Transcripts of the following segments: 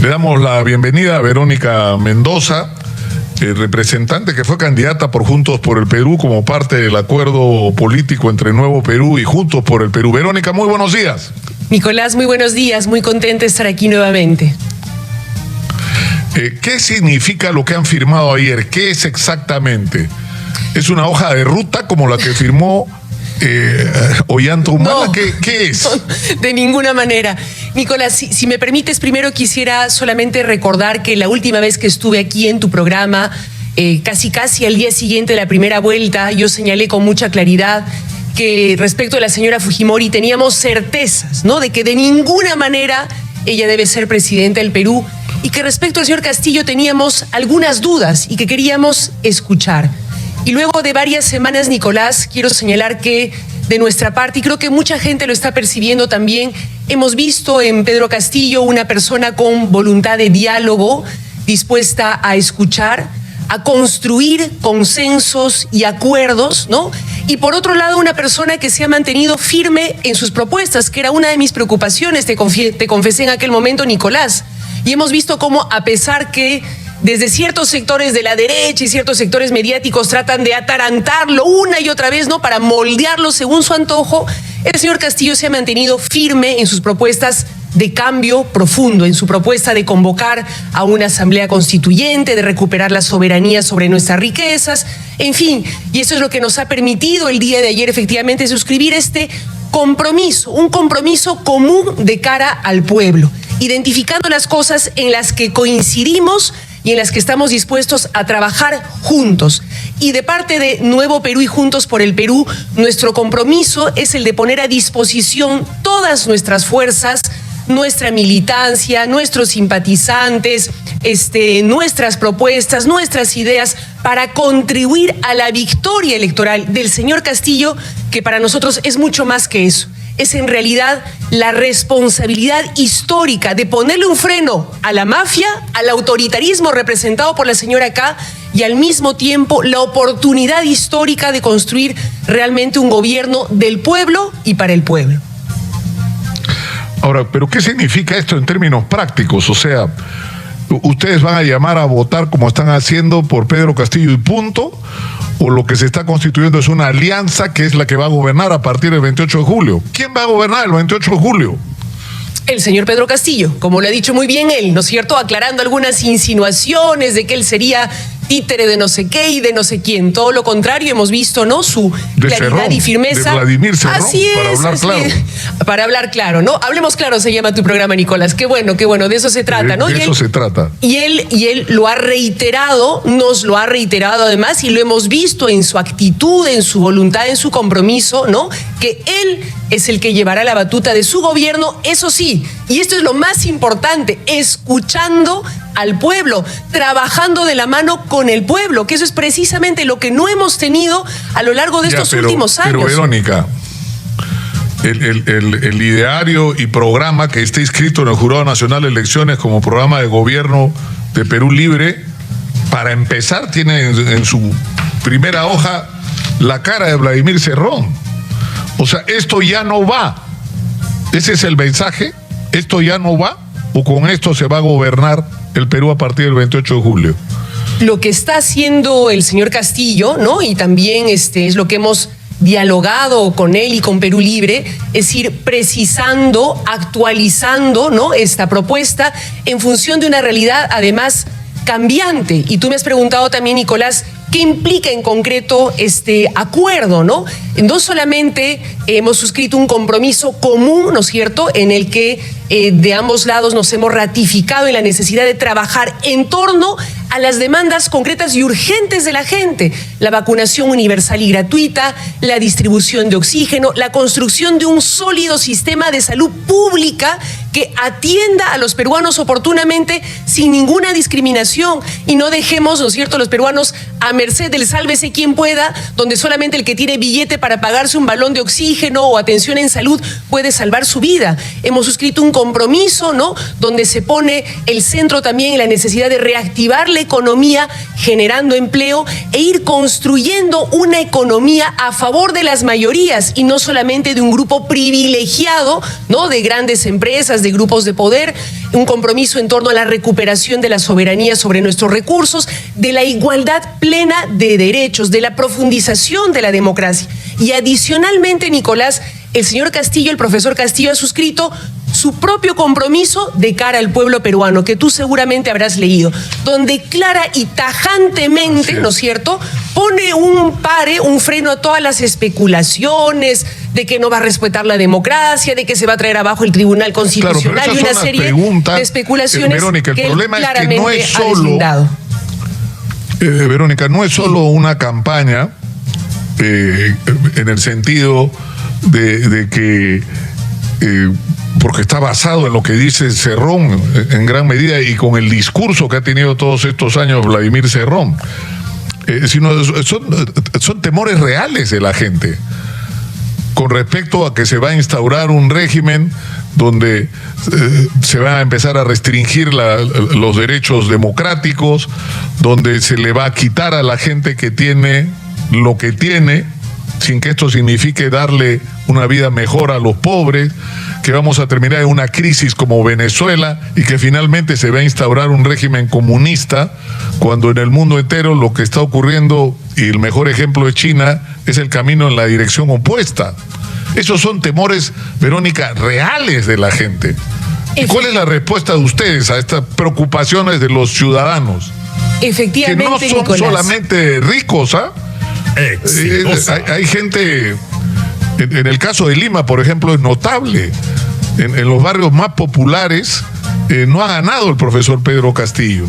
Le damos la bienvenida a Verónica Mendoza, representante que fue candidata por Juntos por el Perú como parte del acuerdo político entre Nuevo Perú y Juntos por el Perú. Verónica, muy buenos días. Nicolás, muy buenos días, muy contenta de estar aquí nuevamente. ¿Qué significa lo que han firmado ayer? ¿Qué es exactamente? ¿Es una hoja de ruta como la que firmó Ollanta Humala? No, ¿Qué es? No, de ninguna manera. Nicolás, si me permites, primero quisiera solamente recordar que la última vez que estuve aquí en tu programa, casi al día siguiente de la primera vuelta, yo señalé con mucha claridad que respecto a la señora Fujimori teníamos certezas, ¿no?, de que de ninguna manera ella debe ser presidenta del Perú, y que respecto al señor Castillo teníamos algunas dudas y que queríamos escuchar. Y luego de varias semanas, Nicolás, quiero señalar que de nuestra parte, y creo que mucha gente lo está percibiendo también, hemos visto en Pedro Castillo una persona con voluntad de diálogo, dispuesta a escuchar, a construir consensos y acuerdos, ¿no? Y por otro lado, una persona que se ha mantenido firme en sus propuestas, que era una de mis preocupaciones, te confesé en aquel momento, Nicolás. Y hemos visto cómo, a pesar que desde ciertos sectores de la derecha y ciertos sectores mediáticos tratan de atarantarlo una y otra vez, ¿no?, para moldearlo según su antojo, el señor Castillo se ha mantenido firme en sus propuestas de cambio profundo, en su propuesta de convocar a una asamblea constituyente, de recuperar la soberanía sobre nuestras riquezas, en fin, y eso es lo que nos ha permitido el día de ayer efectivamente suscribir este compromiso, un compromiso común de cara al pueblo, identificando las cosas en las que coincidimos y en las que estamos dispuestos a trabajar juntos. Y de parte de Nuevo Perú y Juntos por el Perú, nuestro compromiso es el de poner a disposición todas nuestras fuerzas, nuestra militancia, nuestros simpatizantes, nuestras propuestas, nuestras ideas para contribuir a la victoria electoral del señor Castillo, que para nosotros es mucho más que eso. Es en realidad la responsabilidad histórica de ponerle un freno a la mafia, al autoritarismo representado por la señora K, y al mismo tiempo la oportunidad histórica de construir realmente un gobierno del pueblo y para el pueblo. Ahora, ¿pero qué significa esto en términos prácticos? O sea, ¿ustedes van a llamar a votar como están haciendo por Pedro Castillo y punto? ¿O lo que se está constituyendo es una alianza que es la que va a gobernar a partir del 28 de julio? ¿Quién va a gobernar el 28 de julio? El señor Pedro Castillo, como lo ha dicho muy bien él, ¿no es cierto?, aclarando algunas insinuaciones de que él sería títere de no sé qué y de no sé quién. Todo lo contrario, hemos visto, ¿no?, su claridad Cerrón, y firmeza. De Vladimir Cerrón, así es, para hablar claro. Para hablar claro, ¿no? Hablemos claro, se llama tu programa, Nicolás. Qué bueno, de eso se trata, ¿no? De eso se trata. Y él lo ha reiterado, nos lo ha reiterado además, y lo hemos visto en su actitud, en su voluntad, en su compromiso, ¿no?, que él es el que llevará la batuta de su gobierno, eso sí, y esto es lo más importante, escuchando al pueblo, trabajando de la mano con el pueblo, que eso es precisamente lo que no hemos tenido a lo largo de estos últimos años. Pero Verónica, el ideario y programa que está inscrito en el Jurado Nacional de Elecciones como programa de gobierno de Perú Libre, para empezar, tiene en su primera hoja la cara de Vladimir Cerrón. O sea, esto ya no va. Ese es el mensaje. Esto ya no va, o con esto se va a gobernar el Perú a partir del 28 de julio. Lo que está haciendo el señor Castillo, ¿no?, y también es lo que hemos dialogado con él y con Perú Libre, es ir precisando, actualizando, ¿no?, esta propuesta en función de una realidad además cambiante. Y tú me has preguntado también, Nicolás, ¿qué implica en concreto este acuerdo, no? No solamente hemos suscrito un compromiso común, ¿no es cierto?, en el que de ambos lados nos hemos ratificado en la necesidad de trabajar en torno a las demandas concretas y urgentes de la gente: la vacunación universal y gratuita, la distribución de oxígeno, la construcción de un sólido sistema de salud pública que atienda a los peruanos oportunamente sin ninguna discriminación, y no dejemos, ¿no es cierto?, los peruanos a merced del sálvese quien pueda, donde solamente el que tiene billete para pagarse un balón de oxígeno o atención en salud puede salvar su vida. Hemos suscrito un compromiso, ¿no?, donde se pone el centro también en la necesidad de reactivar la economía generando empleo e ir construyendo una economía a favor de las mayorías y no solamente de un grupo privilegiado, ¿no? De grandes empresas, de grupos de poder, un compromiso en torno a la recuperación de la soberanía sobre nuestros recursos, de la igualdad plena de derechos, de la profundización de la democracia. Y adicionalmente, Nicolás, el señor Castillo, el profesor Castillo, ha suscrito su propio compromiso de cara al pueblo peruano, que tú seguramente habrás leído, donde clara y tajantemente, ¿no es cierto?, pone un freno a todas las especulaciones de que no va a respetar la democracia, de que se va a traer abajo el Tribunal Constitucional, claro, y una serie de especulaciones Verónica, el que problema es que no es ha solo, deslindado. Verónica, no es solo una campaña en el sentido de que porque está basado en lo que dice Cerrón en gran medida y con el discurso que ha tenido todos estos años Vladimir Cerrón, sino son temores reales de la gente con respecto a que se va a instaurar un régimen donde se van a empezar a restringir los derechos democráticos, donde se le va a quitar a la gente que tiene lo que tiene, sin que esto signifique darle una vida mejor a los pobres, que vamos a terminar en una crisis como Venezuela y que finalmente se va a instaurar un régimen comunista, cuando en el mundo entero lo que está ocurriendo, y el mejor ejemplo es China, es el camino en la dirección opuesta. Esos son temores, Verónica, reales de la gente. ¿Y cuál es la respuesta de ustedes a estas preocupaciones de los ciudadanos? Efectivamente, que no son Nicolás, solamente ricos, ¿ah? Hay gente, en el caso de Lima, por ejemplo, es notable. En los barrios más populares no ha ganado el profesor Pedro Castillo.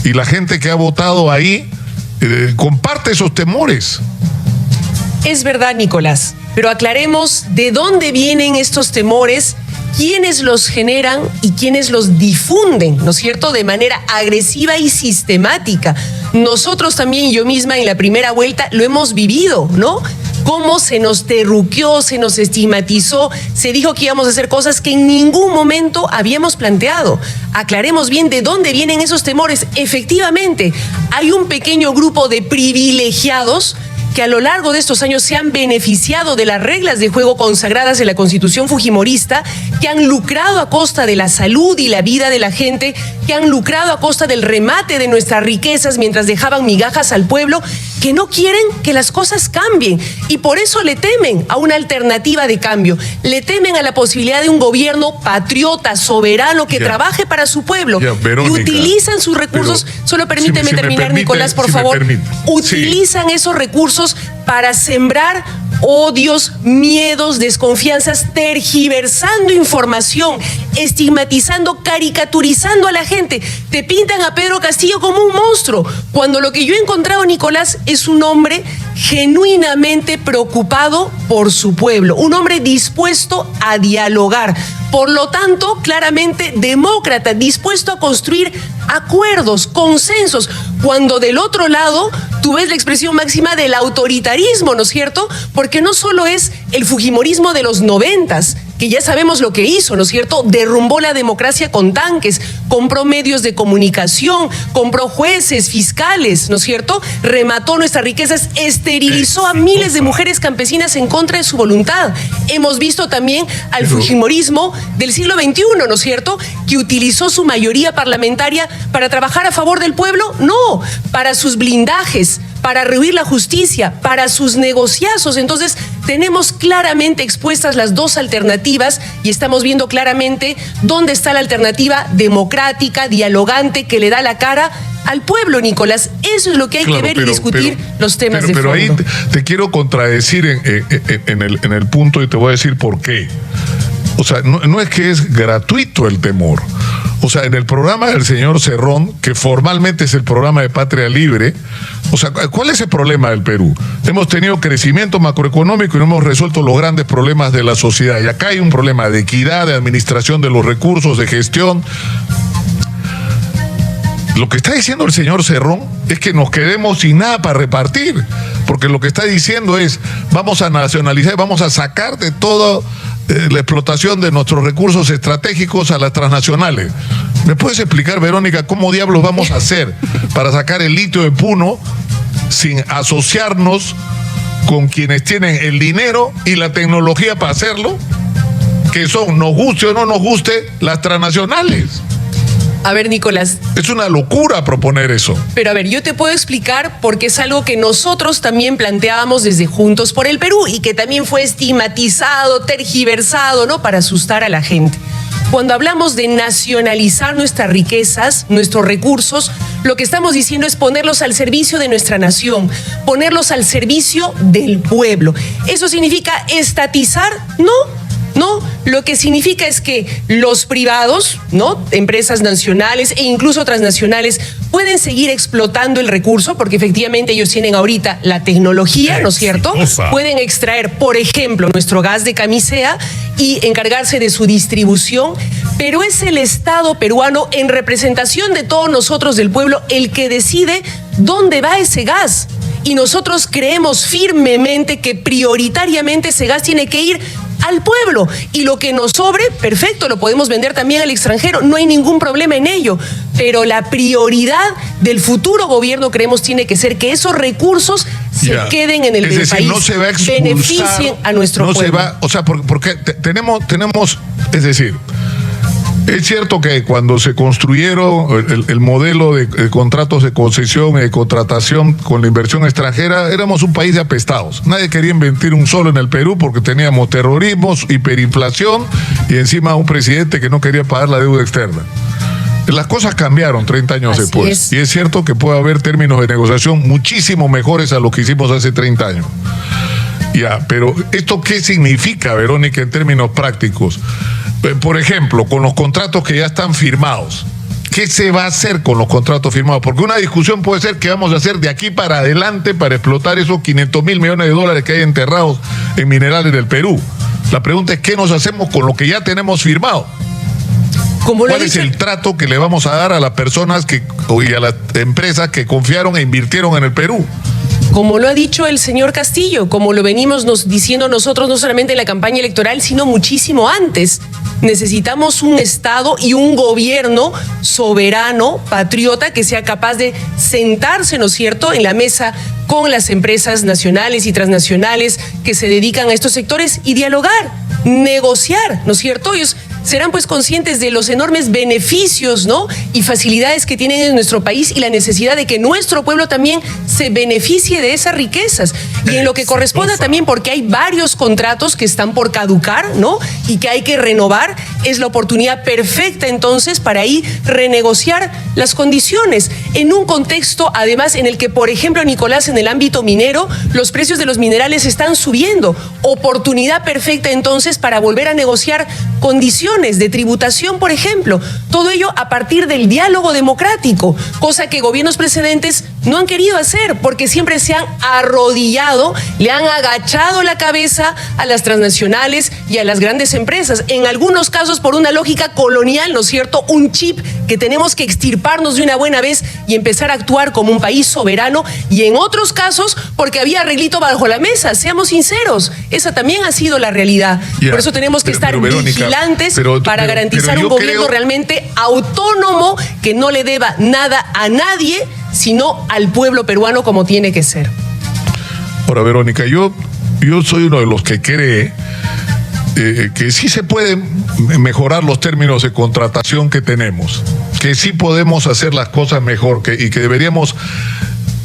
Y la gente que ha votado ahí comparte esos temores. es verdad, Nicolás, pero aclaremos de dónde vienen estos temores, quiénes los generan y quiénes los difunden, ¿no es cierto?, de manera agresiva y sistemática. Nosotros también, yo misma en la primera vuelta, lo hemos vivido, ¿no? Cómo se nos terruqueó, se nos estigmatizó, se dijo que íbamos a hacer cosas que en ningún momento habíamos planteado. Aclaremos bien de dónde vienen esos temores. Efectivamente, hay un pequeño grupo de privilegiados que a lo largo de estos años se han beneficiado de las reglas de juego consagradas en la Constitución fujimorista, que han lucrado a costa de la salud y la vida de la gente, que han lucrado a costa del remate de nuestras riquezas mientras dejaban migajas al pueblo, que no quieren que las cosas cambien y por eso le temen a una alternativa de cambio, le temen a la posibilidad de un gobierno patriota, soberano, que trabaje para su pueblo, y utilizan sus recursos, solo permíteme terminar, Nicolás, por favor, utilizan esos recursos para sembrar odios, miedos, desconfianzas, tergiversando información, estigmatizando, caricaturizando a la gente. Te pintan a Pedro Castillo como un monstruo, cuando lo que yo he encontrado, Nicolás, es un hombre genuinamente preocupado por su pueblo, un hombre dispuesto a dialogar, por lo tanto, claramente demócrata, dispuesto a construir acuerdos, consensos, cuando del otro lado tú ves la expresión máxima del autoritarismo, ¿no es cierto? Porque no solo es el fujimorismo de los 90s, que ya sabemos lo que hizo, ¿no es cierto? Derrumbó la democracia con tanques, compró medios de comunicación, compró jueces, fiscales, ¿no es cierto? Remató nuestras riquezas, esterilizó a miles de mujeres campesinas en contra de su voluntad. Hemos visto también al fujimorismo del siglo XXI, ¿no es cierto?, que utilizó su mayoría parlamentaria para trabajar a favor del pueblo, no, para sus blindajes, para rehuir la justicia, para sus negociazos. Entonces, tenemos claramente expuestas las dos alternativas y estamos viendo claramente dónde está la alternativa democrática, dialogante, que le da la cara al pueblo, Nicolás. Eso es lo que hay que ver y discutir los temas de fondo. Pero ahí te quiero contradecir en el punto y te voy a decir por qué. O sea, no es que es gratuito el temor. O sea, en el programa del señor Cerrón, que formalmente es el programa de Patria Libre, o sea, ¿cuál es el problema del Perú? Hemos tenido crecimiento macroeconómico y no hemos resuelto los grandes problemas de la sociedad. Y acá hay un problema de equidad, de administración de los recursos, de gestión. Lo que está diciendo el señor Cerrón es que nos quedemos sin nada para repartir, porque lo que está diciendo es, vamos a nacionalizar, vamos a sacar de toda la explotación de nuestros recursos estratégicos a las transnacionales. ¿Me puedes explicar, Verónica, cómo diablos vamos a hacer para sacar el litio de Puno sin asociarnos con quienes tienen el dinero y la tecnología para hacerlo? Que son, nos guste o no nos guste, las transnacionales. A ver, Nicolás. Es una locura proponer eso. Pero a ver, yo te puedo explicar porque es algo que nosotros también planteábamos desde Juntos por el Perú y que también fue estigmatizado, tergiversado, ¿no? Para asustar a la gente. Cuando hablamos de nacionalizar nuestras riquezas, nuestros recursos, lo que estamos diciendo es ponerlos al servicio de nuestra nación, ponerlos al servicio del pueblo. ¿Eso significa estatizar? No, lo que significa es que los privados, ¿no? Empresas nacionales e incluso transnacionales pueden seguir explotando el recurso porque efectivamente ellos tienen ahorita la tecnología, ¿no es cierto? Pueden extraer, por ejemplo, nuestro gas de camisea y encargarse de su distribución, pero es el Estado peruano, en representación de todos nosotros del pueblo, el que decide dónde va ese gas. Y nosotros creemos firmemente que prioritariamente ese gas tiene que ir al pueblo, y lo que nos sobre, perfecto, lo podemos vender también al extranjero, no hay ningún problema en ello, pero la prioridad del futuro gobierno, creemos, tiene que ser que esos recursos se queden en el país, no se va a expulsar, beneficien a nuestro pueblo. Se va, o sea, porque tenemos, es decir, es cierto que cuando se construyeron el modelo de contratos de concesión y de contratación con la inversión extranjera, éramos un país de apestados. Nadie quería invertir un solo en el Perú porque teníamos terrorismo, hiperinflación y encima un presidente que no quería pagar la deuda externa. Las cosas cambiaron 30 años después. Y es cierto que puede haber términos de negociación muchísimo mejores a los que hicimos hace 30 años. Ya, pero ¿esto qué significa, Verónica, en términos prácticos? Por ejemplo, con los contratos que ya están firmados, ¿qué se va a hacer con los contratos firmados? Porque una discusión puede ser qué vamos a hacer de aquí para adelante para explotar esos 500.000 millones de dólares que hay enterrados en minerales del Perú. La pregunta es ¿qué nos hacemos con lo que ya tenemos firmado? ¿Cuál es el trato que le vamos a dar a las personas y a las empresas que confiaron e invirtieron en el Perú? Como lo ha dicho el señor Castillo, como lo venimos diciendo nosotros no solamente en la campaña electoral, sino muchísimo antes. Necesitamos un Estado y un gobierno soberano, patriota, que sea capaz de sentarse, ¿no es cierto?, en la mesa con las empresas nacionales y transnacionales que se dedican a estos sectores y dialogar, negociar, ¿no es cierto? Ellos serán pues conscientes de los enormes beneficios, ¿no?, y facilidades que tienen en nuestro país y la necesidad de que nuestro pueblo también se beneficie de esas riquezas. Y en lo que corresponda también, porque hay varios contratos que están por caducar, ¿no?, y que hay que renovar, es la oportunidad perfecta entonces para ahí renegociar las condiciones en un contexto además en el que, por ejemplo, Nicolás, en el ámbito minero, los precios de los minerales están subiendo. Oportunidad perfecta entonces para volver a negociar condiciones de tributación, por ejemplo. Todo ello a partir del diálogo democrático, cosa que gobiernos precedentes no han querido hacer porque siempre se han arrodillado, le han agachado la cabeza a las transnacionales y a las grandes empresas. En algunos casos por una lógica colonial, ¿no es cierto? Un chip que tenemos que extirparnos de una buena vez y empezar a actuar como un país soberano, y en otros casos porque había arreglito bajo la mesa. Seamos sinceros, esa también ha sido la realidad. Por eso tenemos que estar vigilantes para garantizar un gobierno realmente autónomo que no le deba nada a nadie, sino al pueblo peruano como tiene que ser. Ahora, Verónica, yo soy uno de los que cree que sí se pueden mejorar los términos de contratación que tenemos, que sí podemos hacer las cosas mejor y que deberíamos,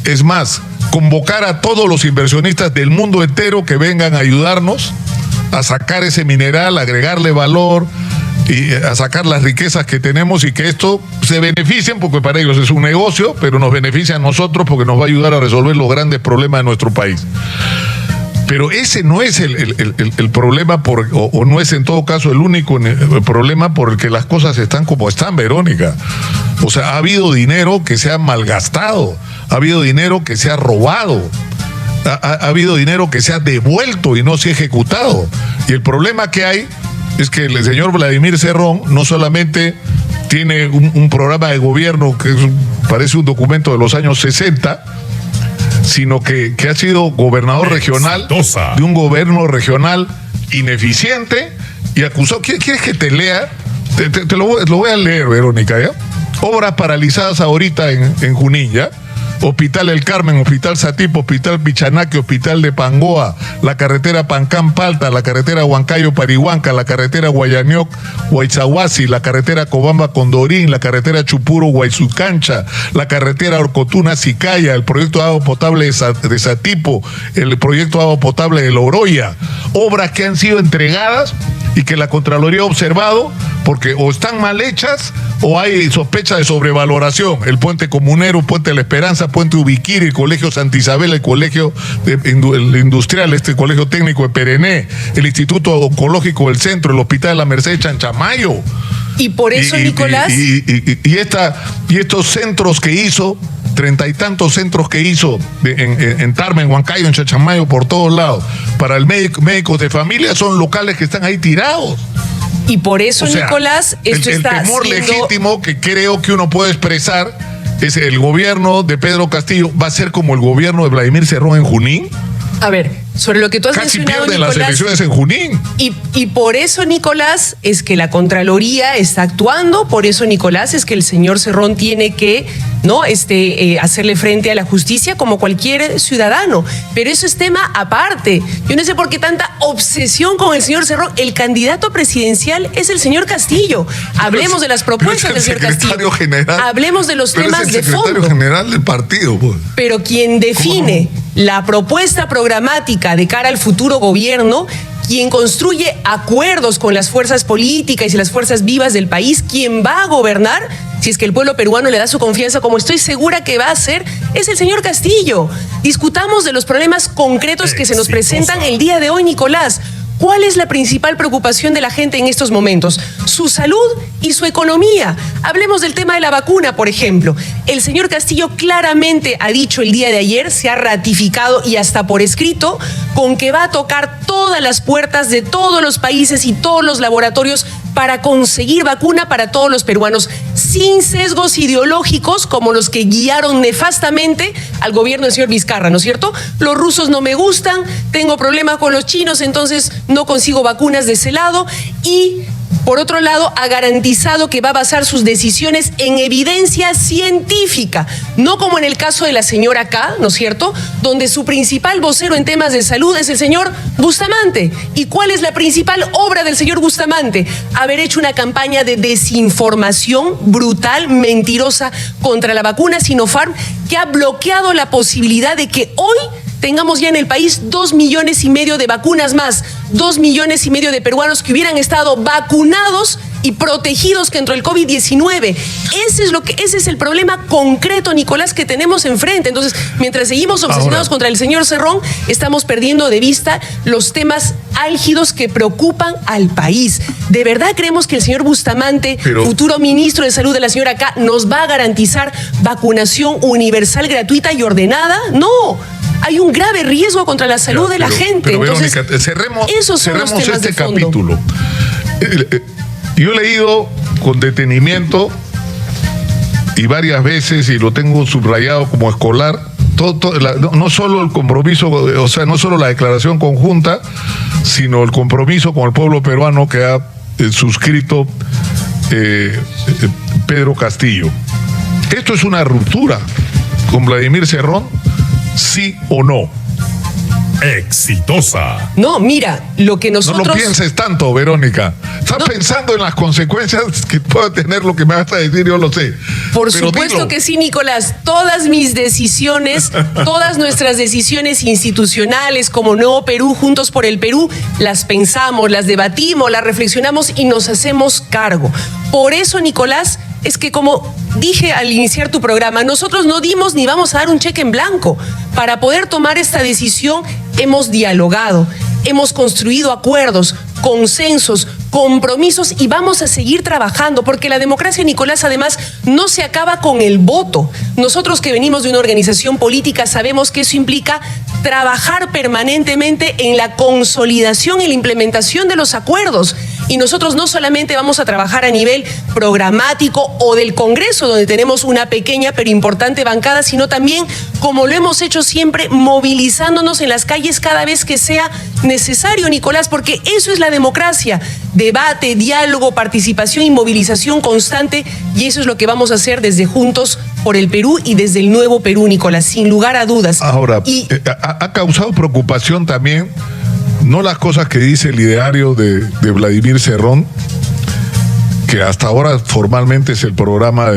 es más, convocar a todos los inversionistas del mundo entero que vengan a ayudarnos a sacar ese mineral, a agregarle valor y a sacar las riquezas que tenemos, y que esto se beneficien, porque para ellos es un negocio, pero nos beneficia a nosotros porque nos va a ayudar a resolver los grandes problemas de nuestro país. Pero ese no es el problema, o no es en todo caso el único el problema por el que las cosas están como están, Verónica. O sea, ha habido dinero que se ha malgastado, ha habido dinero que se ha robado, ha habido dinero que se ha devuelto y no se ha ejecutado. Y el problema que hay es que el señor Vladimir Cerrón no solamente tiene un programa de gobierno que parece un documento de los años 60, sino que ha sido gobernador regional de un gobierno regional ineficiente y acusó. ¿Quieres que te lea lo voy a leer, Verónica, ¿ya? Obras paralizadas ahorita en Junín, ¿ya? Hospital El Carmen, Hospital Satipo, Hospital Pichanaque, Hospital de Pangoa, la carretera Pancán-Palta, la carretera Huancayo-Parihuanca, la carretera Guayañoc-Huayzahuasi, la carretera Cobamba-Condorín, la carretera Chupuro-Guaysucancha, la carretera Orcotuna-Sicaya, el proyecto de agua potable de Satipo, el proyecto de agua potable de Loroya. Obras que han sido entregadas y que la Contraloría ha observado porque o están mal hechas o hay sospecha de sobrevaloración. El puente Comunero, Puente de la Esperanza, Puente Ubiquiri, el Colegio Santa Isabel, el Colegio Industrial, el Colegio Técnico de Perené, el Instituto Oncológico del Centro, el Hospital de la Merced de Chanchamayo. Y por eso, Nicolás... Y estos centros que hizo, 30 y tantos centros que hizo en Tarma, en Huancayo, en Chanchamayo, por todos lados, para el médicos de familia, son locales que están ahí tirados. Y por eso, Nicolás, esto está el temor siendo... legítimo que creo que uno puede expresar es el gobierno de Pedro Castillo va a ser como el gobierno de Vladimir Cerrón en Junín. A ver, sobre lo que tú has casi mencionado, pierden Nicolás, las elecciones en Junín. Y por eso, Nicolás, es que la Contraloría está actuando, por eso, Nicolás, es que el señor Cerrón tiene que hacerle frente a la justicia como cualquier ciudadano. Pero eso es tema aparte. Yo no sé por qué tanta obsesión con el señor Cerrón. El candidato presidencial es el señor Castillo. Hablemos de las propuestas del señor Castillo. Hablemos de los temas de fondo. Es el secretario general del partido, pues. Pero quien define la propuesta programática de cara al futuro gobierno, quien construye acuerdos con las fuerzas políticas y las fuerzas vivas del país, quien va a gobernar, si es que el pueblo peruano le da su confianza, como estoy segura que va a hacer, es el señor Castillo. Discutamos de los problemas concretos que se nos presentan el día de hoy, Nicolás. ¿Cuál es la principal preocupación de la gente en estos momentos? Su salud y su economía. Hablemos del tema de la vacuna, por ejemplo. El señor Castillo claramente ha dicho el día de ayer, se ha ratificado y hasta por escrito, con que va a tocar todas las puertas de todos los países y todos los laboratorios para conseguir vacuna para todos los peruanos, sin sesgos ideológicos como los que guiaron nefastamente al gobierno del señor Vizcarra, ¿no es cierto? Los rusos no me gustan, tengo problemas con los chinos, entonces no consigo vacunas de ese lado. Y por otro lado, ha garantizado que va a basar sus decisiones en evidencia científica, no como en el caso de la señora K, ¿no es cierto?, donde su principal vocero en temas de salud es el señor Bustamante. ¿Y cuál es la principal obra del señor Bustamante? Haber hecho una campaña de desinformación brutal, mentirosa, contra la vacuna Sinopharm, que ha bloqueado la posibilidad de que hoy tengamos ya en el país 2,5 millones de vacunas más, 2,5 millones de peruanos que hubieran estado vacunados y protegidos contra el COVID-19. Ese es el problema concreto, Nicolás, que tenemos enfrente. Entonces, mientras seguimos obsesionados contra el señor Cerrón, estamos perdiendo de vista los temas álgidos que preocupan al país. ¿De verdad creemos que el señor Bustamante, futuro ministro de Salud de la señora K, nos va a garantizar vacunación universal, gratuita y ordenada? No. Hay un grave riesgo contra la salud de la gente. Pero, entonces, Verónica, cerremos este capítulo. Yo he leído con detenimiento y varias veces, y lo tengo subrayado como escolar, no solo el compromiso, o sea, no solo la declaración conjunta, sino el compromiso con el pueblo peruano que ha suscrito Pedro Castillo. ¿Esto es una ruptura con Vladimir Cerrón? ¿Sí o no? Exitosa. No, mira, lo que nosotros... No lo pienses tanto, Verónica. Estás pensando en las consecuencias que pueda tener lo que me vas a decir, yo lo sé. Por supuesto que sí, Nicolás. Todas mis decisiones, todas nuestras decisiones institucionales como Nuevo Perú, Juntos por el Perú, las pensamos, las debatimos, las reflexionamos y nos hacemos cargo. Por eso, Nicolás, es que como dije al iniciar tu programa, nosotros no dimos ni vamos a dar un cheque en blanco. Para poder tomar esta decisión hemos dialogado, hemos construido acuerdos, consensos, compromisos y vamos a seguir trabajando porque la democracia, Nicolás, además no se acaba con el voto. Nosotros que venimos de una organización política sabemos que eso implica trabajar permanentemente en la consolidación y la implementación de los acuerdos. Y nosotros no solamente vamos a trabajar a nivel programático o del Congreso, donde tenemos una pequeña pero importante bancada, sino también, como lo hemos hecho siempre, movilizándonos en las calles cada vez que sea necesario, Nicolás, porque eso es la democracia: debate, diálogo, participación y movilización constante, y eso es lo que vamos a hacer desde Juntos por el Perú y desde el Nuevo Perú, Nicolás, sin lugar a dudas. Ahora, ha causado preocupación también, no las cosas que dice el ideario de Vladimir Cerrón, que hasta ahora formalmente es el programa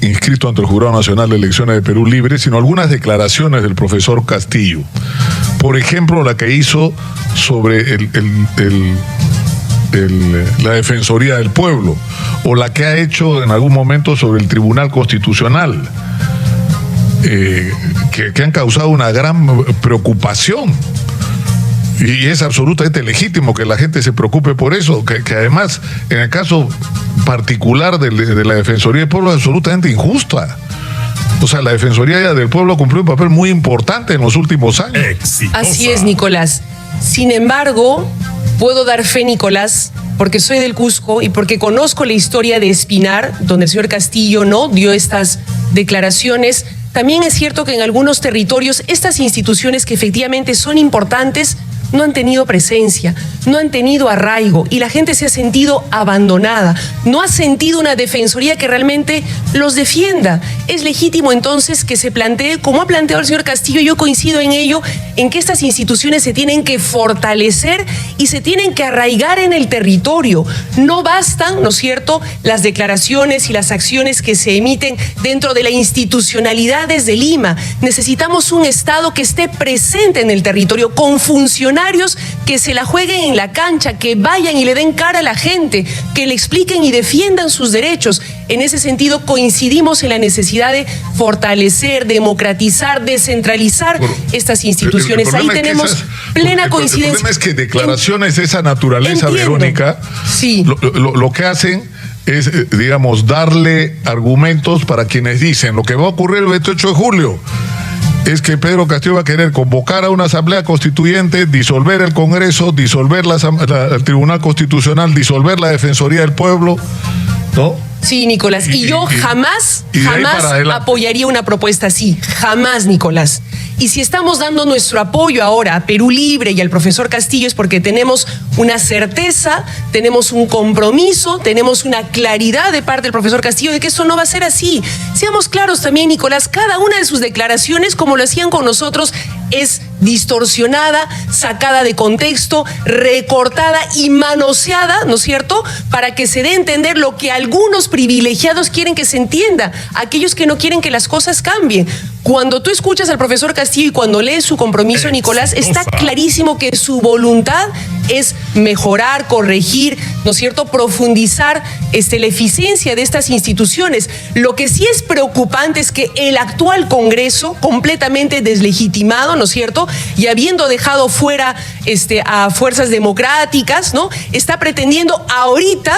inscrito ante el Jurado Nacional de Elecciones de Perú Libre, sino algunas declaraciones del profesor Castillo. Por ejemplo, la que hizo sobre la Defensoría del Pueblo, o la que ha hecho en algún momento sobre el Tribunal Constitucional, que han causado una gran preocupación. Y es absolutamente legítimo que la gente se preocupe por eso, que además, en el caso particular de la Defensoría del Pueblo, es absolutamente injusta. O sea, la Defensoría del Pueblo cumplió un papel muy importante en los últimos años. Exitosa. Así es, Nicolás. Sin embargo, puedo dar fe, Nicolás, porque soy del Cusco y porque conozco la historia de Espinar, donde el señor Castillo no dio estas declaraciones. También es cierto que en algunos territorios estas instituciones que efectivamente son importantes no han tenido presencia, no han tenido arraigo, y la gente se ha sentido abandonada, no ha sentido una defensoría que realmente los defienda. Es legítimo entonces que se plantee, como ha planteado el señor Castillo, yo coincido en ello, en que estas instituciones se tienen que fortalecer y se tienen que arraigar en el territorio. No bastan, ¿no es cierto?, las declaraciones y las acciones que se emiten dentro de la institucionalidad desde Lima. Necesitamos un Estado que esté presente en el territorio, con funcionarios que se la jueguen en la cancha, que vayan y le den cara a la gente, que le expliquen y defiendan sus derechos. En ese sentido, coincidimos en la necesidad de fortalecer, democratizar, descentralizar estas instituciones. Ahí tenemos plena coincidencia. El problema es que declaraciones de esa naturaleza, entiendo, Verónica, sí, lo que hacen es, digamos, darle argumentos para quienes dicen lo que va a ocurrir el 28 de julio. Es que Pedro Castillo va a querer convocar a una asamblea constituyente, disolver el Congreso, disolver el Tribunal Constitucional, disolver la Defensoría del Pueblo, ¿no? Sí, Nicolás. Y yo jamás apoyaría una propuesta así. Jamás, Nicolás. Y si estamos dando nuestro apoyo ahora a Perú Libre y al profesor Castillo es porque tenemos una certeza, tenemos un compromiso, tenemos una claridad de parte del profesor Castillo de que eso no va a ser así. Seamos claros también, Nicolás, cada una de sus declaraciones, como lo hacían con nosotros, es distorsionada, sacada de contexto, recortada y manoseada, ¿no es cierto?, para que se dé a entender lo que algunos privilegiados quieren que se entienda, aquellos que no quieren que las cosas cambien. Cuando tú escuchas al profesor Castillo y cuando lees su compromiso, Nicolás, está clarísimo que su voluntad es mejorar, corregir, ¿no es cierto?, profundizar la eficiencia de estas instituciones. Lo que sí es preocupante es que el actual Congreso, completamente deslegitimado, ¿no es cierto?, y habiendo dejado fuera a fuerzas democráticas, ¿no?, está pretendiendo ahorita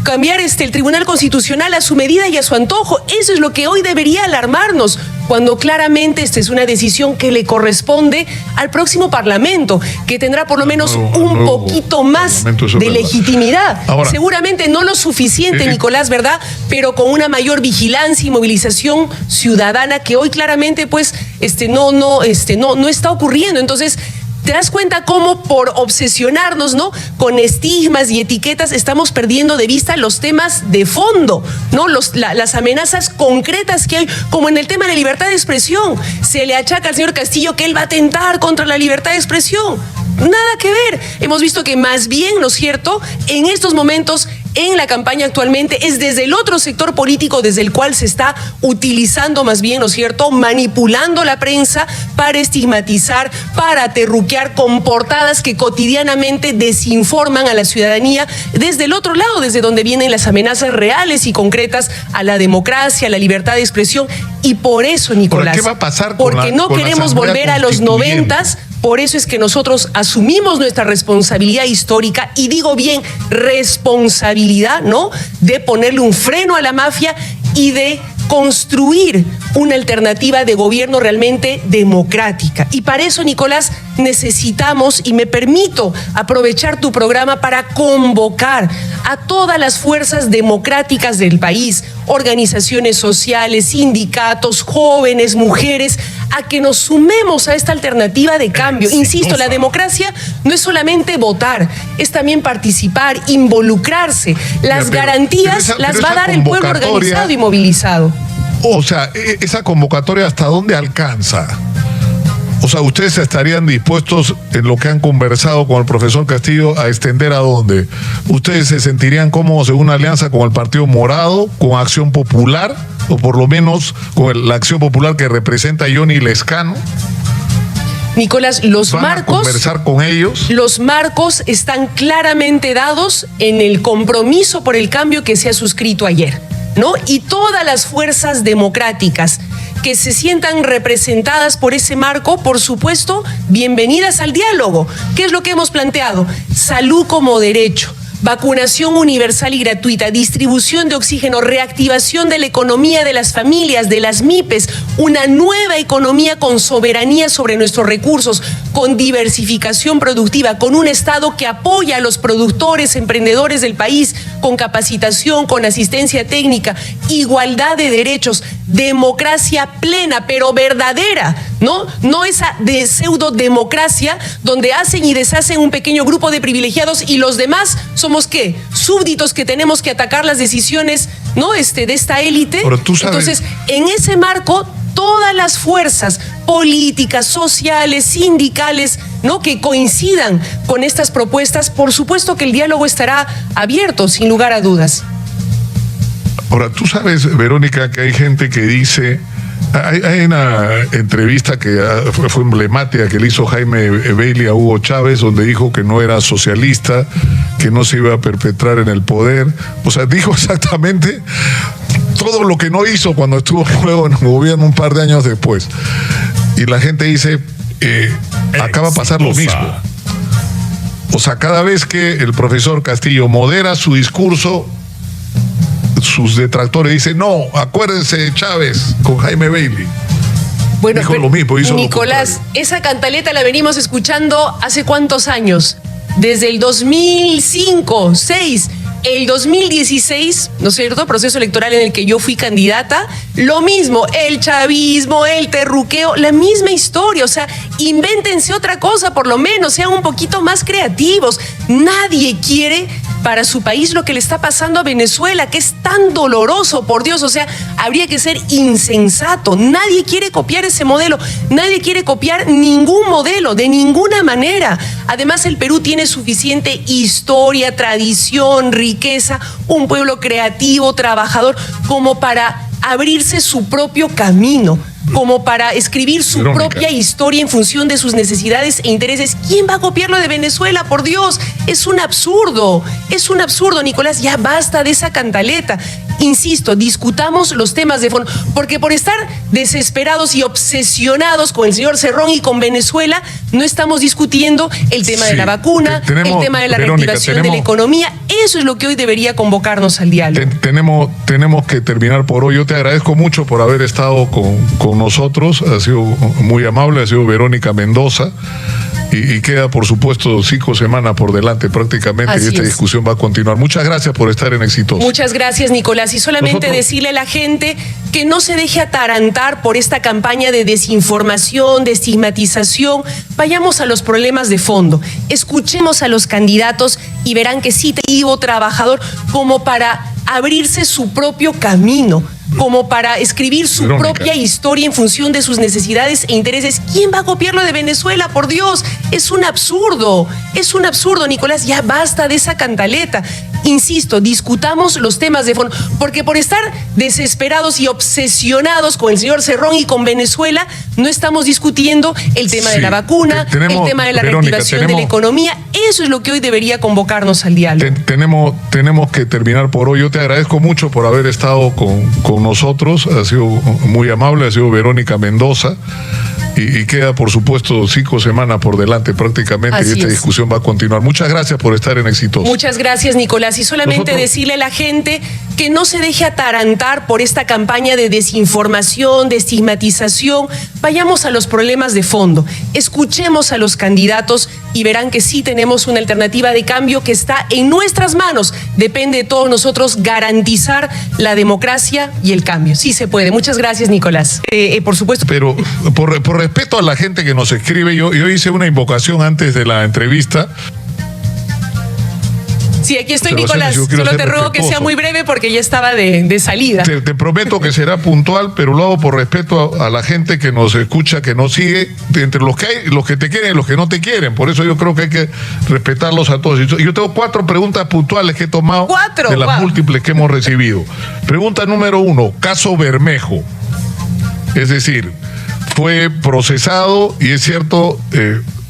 cambiar el Tribunal Constitucional a su medida y a su antojo. Eso es lo que hoy debería alarmarnos, cuando claramente esta es una decisión que le corresponde al próximo Parlamento, que tendrá por lo menos un poquito más de legitimidad. Ahora, seguramente no lo suficiente, Nicolás, ¿verdad?, pero con una mayor vigilancia y movilización ciudadana que hoy claramente pues no está ocurriendo. Entonces, te das cuenta cómo por obsesionarnos, ¿no?, con estigmas y etiquetas estamos perdiendo de vista los temas de fondo, ¿no?, las amenazas concretas que hay, como en el tema de la libertad de expresión. Se le achaca al señor Castillo que él va a atentar contra la libertad de expresión. Nada que ver. Hemos visto que más bien, ¿no es cierto?, en estos momentos, en la campaña actualmente, es desde el otro sector político desde el cual se está utilizando más bien, ¿no es cierto?, manipulando la prensa para estigmatizar, para aterruquear con portadas que cotidianamente desinforman a la ciudadanía desde el otro lado, desde donde vienen las amenazas reales y concretas a la democracia, a la libertad de expresión. Y por eso, Nicolás, ¿qué va a pasar porque no queremos volver a los 90s. Por eso es que nosotros asumimos nuestra responsabilidad histórica, y digo bien, responsabilidad, ¿no?, de ponerle un freno a la mafia y de construir una alternativa de gobierno realmente democrática. Y para eso, Nicolás, necesitamos, y me permito aprovechar tu programa para convocar a todas las fuerzas democráticas del país, organizaciones sociales, sindicatos, jóvenes, mujeres, a que nos sumemos a esta alternativa de cambio. Insisto, la democracia no es solamente votar, es también participar, involucrarse. Las garantías las va a dar el pueblo organizado y movilizado. O sea, esa convocatoria, ¿hasta dónde alcanza? O sea, ¿ustedes estarían dispuestos, en lo que han conversado con el profesor Castillo, a extender a dónde? ¿Ustedes se sentirían cómodos en una alianza con el Partido Morado, con Acción Popular, o por lo menos con la Acción Popular que representa a Johnny Lescano? Nicolás, los ¿Van marcos, a conversar con ellos? Los marcos están claramente dados en el compromiso por el cambio que se ha suscrito ayer, ¿no? Y todas las fuerzas democráticas que se sientan representadas por ese marco, por supuesto, bienvenidas al diálogo. ¿Qué es lo que hemos planteado? Salud como derecho, vacunación universal y gratuita, distribución de oxígeno, reactivación de la economía de las familias, de las MIPES, una nueva economía con soberanía sobre nuestros recursos, con diversificación productiva, con un Estado que apoya a los productores, emprendedores del país, con capacitación, con asistencia técnica, igualdad de derechos, democracia plena, pero verdadera, ¿no? No esa de pseudodemocracia donde hacen y deshacen un pequeño grupo de privilegiados y los demás somos ¿qué? Súbditos que tenemos que atacar las decisiones, ¿no? De esta élite. Entonces, en ese marco, todas las fuerzas políticas, sociales, sindicales, ¿no? Que coincidan con estas propuestas, por supuesto que el diálogo estará abierto, sin lugar a dudas. Ahora, tú sabes, Verónica, que hay gente que dice... Hay una entrevista que fue emblemática que le hizo Jaime Bailey a Hugo Chávez, donde dijo que no era socialista, que no se iba a perpetrar en el poder. O sea, dijo exactamente todo lo que no hizo cuando estuvo luego en el gobierno un par de años después. Y la gente dice, acaba a pasar lo mismo. O sea, cada vez que el profesor Castillo modera su discurso, sus detractores dicen, no, acuérdense Chávez con Jaime Bailey. Bueno, dijo lo mismo, hizo Nicolás, esa cantaleta la venimos escuchando hace ¿cuántos años? Desde el 2005, 2006, el 2016, ¿no es cierto? Proceso electoral en el que yo fui candidata, lo mismo, el chavismo, el terruqueo, la misma historia. O sea, invéntense otra cosa, por lo menos, sean un poquito más creativos. Nadie quiere para su país lo que le está pasando a Venezuela, que es tan doloroso, por Dios. O sea, habría que ser insensato. Nadie quiere copiar ese modelo, nadie quiere copiar ningún modelo, de ninguna manera. Además, el Perú tiene suficiente historia, tradición, riqueza, un pueblo creativo, trabajador, como para abrirse su propio camino, como para escribir su propia historia en función de sus necesidades e intereses. ¿Quién va a copiar lo de Venezuela? Por Dios, es un absurdo, Nicolás, ya basta de esa cantaleta. Insisto, discutamos los temas de fondo, porque por estar desesperados y obsesionados con el señor Cerrón y con Venezuela, no estamos discutiendo el tema de la vacuna, el tema de la reactivación de la economía. Eso es lo que hoy debería convocarnos al diálogo. Tenemos que terminar por hoy. Yo te agradezco mucho por haber estado con nosotros, ha sido muy amable, ha sido Verónica Mendoza. Y queda, por supuesto, 5 semanas por delante prácticamente. Así y esta discusión va a continuar. Muchas gracias por estar en Exitosos. Muchas gracias, Nicolás. Y solamente decirle a la gente que no se deje atarantar por esta campaña de desinformación, de estigmatización. Vayamos a los problemas de fondo. Escuchemos a los candidatos y verán que sí, trabajador, como para abrirse su propio camino, como para escribir su propia historia en función de sus necesidades e intereses. ¿Quién va a copiar lo de Venezuela? Por Dios, es un absurdo, Nicolás, ya basta de esa cantaleta. Insisto, discutamos los temas de fondo, porque por estar desesperados y obsesionados con el señor Cerrón y con Venezuela, no estamos discutiendo el tema de la vacuna, el tema de la reactivación de la economía. Eso es lo que hoy debería convocarnos al diálogo. Tenemos que terminar por hoy. Yo te agradezco mucho por haber estado con nosotros, ha sido muy amable, ha sido Verónica Mendoza. Y queda, por supuesto, 5 semanas por delante prácticamente. Así y esta discusión va a continuar. Muchas gracias por estar en Exitosos. Muchas gracias, Nicolás. Y solamente decirle a la gente que que no se deje atarantar por esta campaña de desinformación, de estigmatización. Vayamos a los problemas de fondo, escuchemos a los candidatos y verán que sí tenemos una alternativa de cambio que está en nuestras manos. Depende de todos nosotros garantizar la democracia y el cambio. Sí se puede. Muchas gracias, Nicolás. Por supuesto. Pero por respeto a la gente que nos escribe, yo hice una invocación antes de la entrevista. Sí, aquí estoy, Nicolás. Solo te ruego que sea muy breve porque ya estaba de salida. Te prometo que será puntual, pero lo hago por respeto a la gente que nos escucha, que nos sigue, entre los que hay, los que te quieren y los que no te quieren. Por eso yo creo que hay que respetarlos a todos. Yo tengo 4 preguntas puntuales que he tomado de las múltiples que hemos recibido. Pregunta número 1, caso Bermejo. Es decir, fue procesado y es cierto...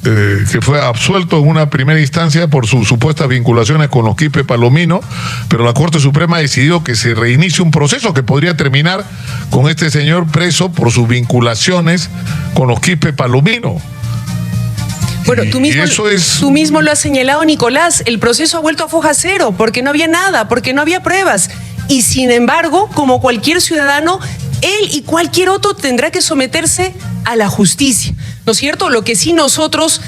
que fue absuelto en una primera instancia por sus supuestas vinculaciones con los Quispe Palomino, pero la Corte Suprema decidió que se reinicie un proceso que podría terminar con este señor preso por sus vinculaciones con los Quispe Palomino. Bueno, tú mismo lo has señalado, Nicolás, el proceso ha vuelto a foja cero porque no había nada, porque no había pruebas. Y sin embargo, como cualquier ciudadano, él y cualquier otro tendrá que someterse a la justicia, ¿no es cierto? Lo que sí nosotros,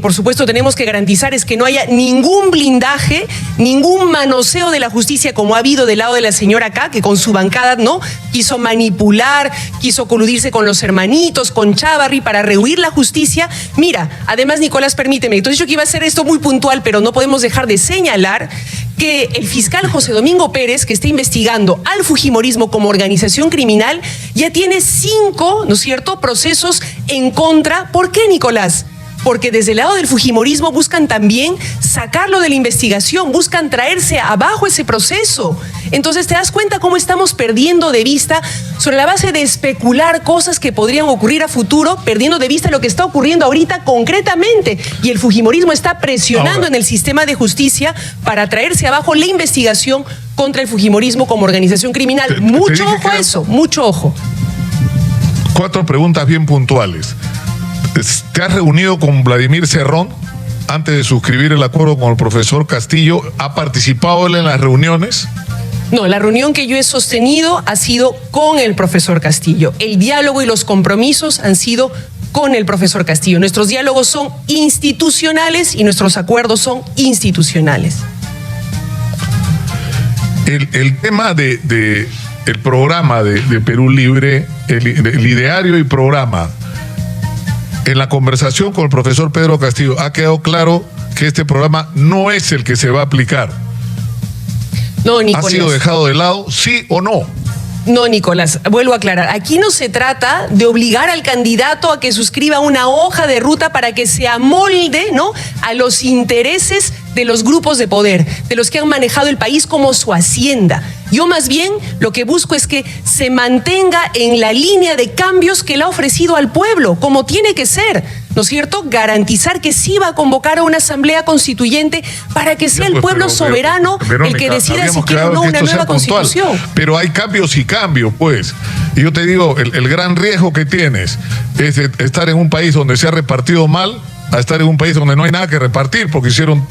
por supuesto, tenemos que garantizar es que no haya ningún blindaje, ningún manoseo de la justicia como ha habido del lado de la señora acá, que con su bancada, ¿no?, quiso manipular, quiso coludirse con los hermanitos, con Chávarri para rehuir la justicia. Mira, además, Nicolás, permíteme, entonces yo que iba a hacer esto muy puntual, pero no podemos dejar de señalar que el fiscal José Domingo Pérez, que está investigando al fujimorismo como organización criminal, ya tiene 5, ¿no es cierto?, procesos en contra. ¿Por qué, Nicolás? Porque desde el lado del fujimorismo buscan también sacarlo de la investigación, buscan traerse abajo ese proceso. Entonces te das cuenta cómo estamos perdiendo de vista sobre la base de especular cosas que podrían ocurrir a futuro, perdiendo de vista lo que está ocurriendo ahorita concretamente. Y el fujimorismo está presionando en el sistema de justicia para traerse abajo la investigación contra el fujimorismo como organización criminal. Mucho ojo a eso, mucho ojo. 4 preguntas bien puntuales. ¿Te has reunido con Vladimir Cerrón antes de suscribir el acuerdo con el profesor Castillo? ¿Ha participado él en las reuniones? No, la reunión que yo he sostenido ha sido con el profesor Castillo. El diálogo y los compromisos han sido con el profesor Castillo. Nuestros diálogos son institucionales y nuestros acuerdos son institucionales. El tema el programa de Perú Libre, el ideario y programa, en la conversación con el profesor Pedro Castillo ha quedado claro que este programa no es el que se va a aplicar. No, Nicolás. ¿Ha sido dejado de lado, sí o no? No, Nicolás, vuelvo a aclarar. Aquí no se trata de obligar al candidato a que suscriba una hoja de ruta para que se amolde, ¿no?, a los intereses de los grupos de poder, de los que han manejado el país como su hacienda. Yo más bien lo que busco es que se mantenga en la línea de cambios que le ha ofrecido al pueblo, como tiene que ser, ¿no es cierto? Garantizar que sí va a convocar a una asamblea constituyente para que sea el pueblo soberano el que decida si quiere o no una nueva constitución. Pero hay cambios y cambios, pues. Y yo te digo, el gran riesgo que tienes es estar en un país donde se ha repartido mal a estar en un país donde no hay nada que repartir porque hicieron...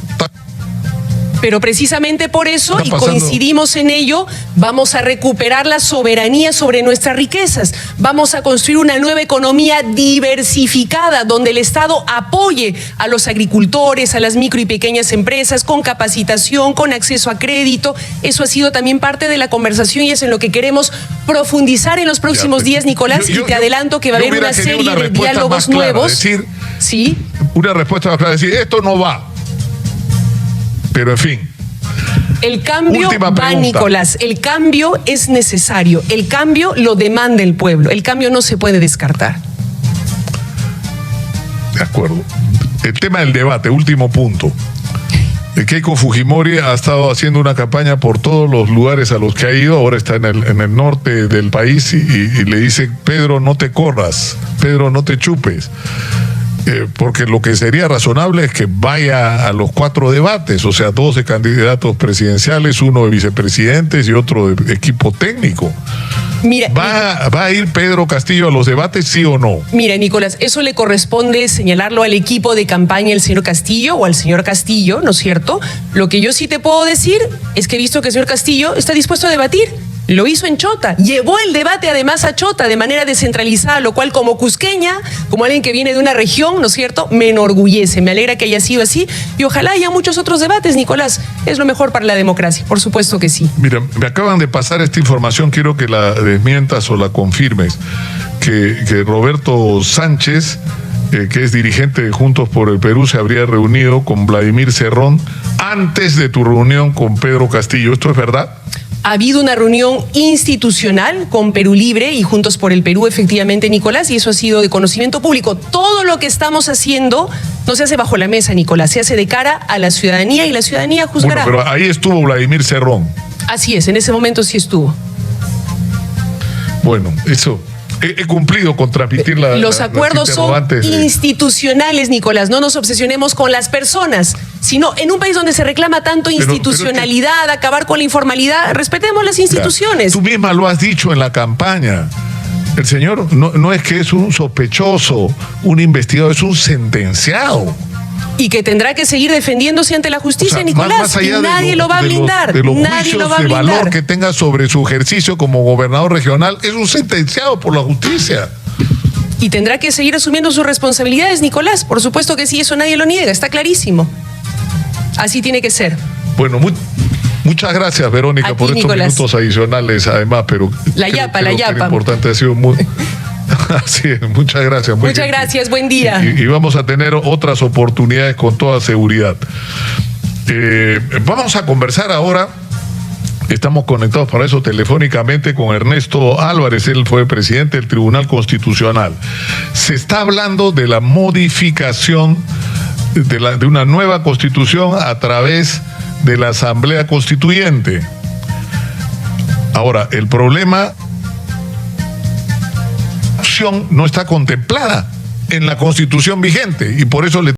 Pero precisamente por eso, y coincidimos en ello, vamos a recuperar la soberanía sobre nuestras riquezas. Vamos a construir una nueva economía diversificada, donde el Estado apoye a los agricultores, a las micro y pequeñas empresas, con capacitación, con acceso a crédito. Eso ha sido también parte de la conversación y es en lo que queremos profundizar en los próximos días, Nicolás. Y te adelanto que va a haber una serie de diálogos nuevos. Decir, ¿sí? Una respuesta más clara, decir, esto no va. Pero en fin. El cambio va, Nicolás. El cambio es necesario. El cambio lo demanda el pueblo. El cambio no se puede descartar. De acuerdo. El tema del debate, último punto. Keiko Fujimori ha estado haciendo una campaña por todos los lugares a los que ha ido. Ahora está en el norte del país y le dice, Pedro, no te corras. Pedro, no te chupes. Porque lo que sería razonable es que vaya a los 4 debates, o sea, 12 candidatos presidenciales, uno de vicepresidentes y otro de equipo técnico. Mira, ¿Va a ir Pedro Castillo a los debates, sí o no? Mira, Nicolás, eso le corresponde señalarlo al equipo de campaña del señor Castillo o al señor Castillo, ¿no es cierto? Lo que yo sí te puedo decir es que he visto que el señor Castillo está dispuesto a debatir. Lo hizo en Chota, llevó el debate además a Chota de manera descentralizada, lo cual como cusqueña, como alguien que viene de una región, ¿no es cierto?, me enorgullece, me alegra que haya sido así y ojalá haya muchos otros debates, Nicolás. Es lo mejor para la democracia, por supuesto que sí. Mira, me acaban de pasar esta información, quiero que la desmientas o la confirmes, que Roberto Sánchez, que es dirigente de Juntos por el Perú, se habría reunido con Vladimir Cerrón antes de tu reunión con Pedro Castillo. ¿Esto es verdad? Ha habido una reunión institucional con Perú Libre y Juntos por el Perú, efectivamente, Nicolás, y eso ha sido de conocimiento público. Todo lo que estamos haciendo no se hace bajo la mesa, Nicolás, se hace de cara a la ciudadanía y la ciudadanía juzgará. Bueno, pero ahí estuvo Vladimir Cerrón. Así es, en ese momento sí estuvo. Bueno, eso... He cumplido con transmitir los acuerdos son institucionales, Nicolás. No nos obsesionemos con las personas, sino en un país donde se reclama tanto institucionalidad, acabar con la informalidad, respetemos las instituciones. Tú misma lo has dicho en la campaña. El señor no es que es un sospechoso, un investigado, es un sentenciado. Y que tendrá que seguir defendiéndose ante la justicia, Nicolás. Más allá y nadie lo va a blindar. De los juicios de valor que tenga sobre su ejercicio como gobernador regional, es un sentenciado por la justicia. Y tendrá que seguir asumiendo sus responsabilidades, Nicolás. Por supuesto que sí, eso nadie lo niega, está clarísimo. Así tiene que ser. Bueno, muchas gracias, Verónica, por estos minutos adicionales, además, pero la yapa. Importante, ha sido muy... Así es, muchas gracias. Muchas gracias, buen día. Y vamos a tener otras oportunidades con toda seguridad. Vamos a conversar ahora. Estamos conectados para eso telefónicamente con Ernesto Álvarez. Él fue presidente del Tribunal Constitucional. Se está hablando de la modificación de una nueva constitución a través de la Asamblea Constituyente. Ahora, el problema no está contemplada en la Constitución vigente y por eso le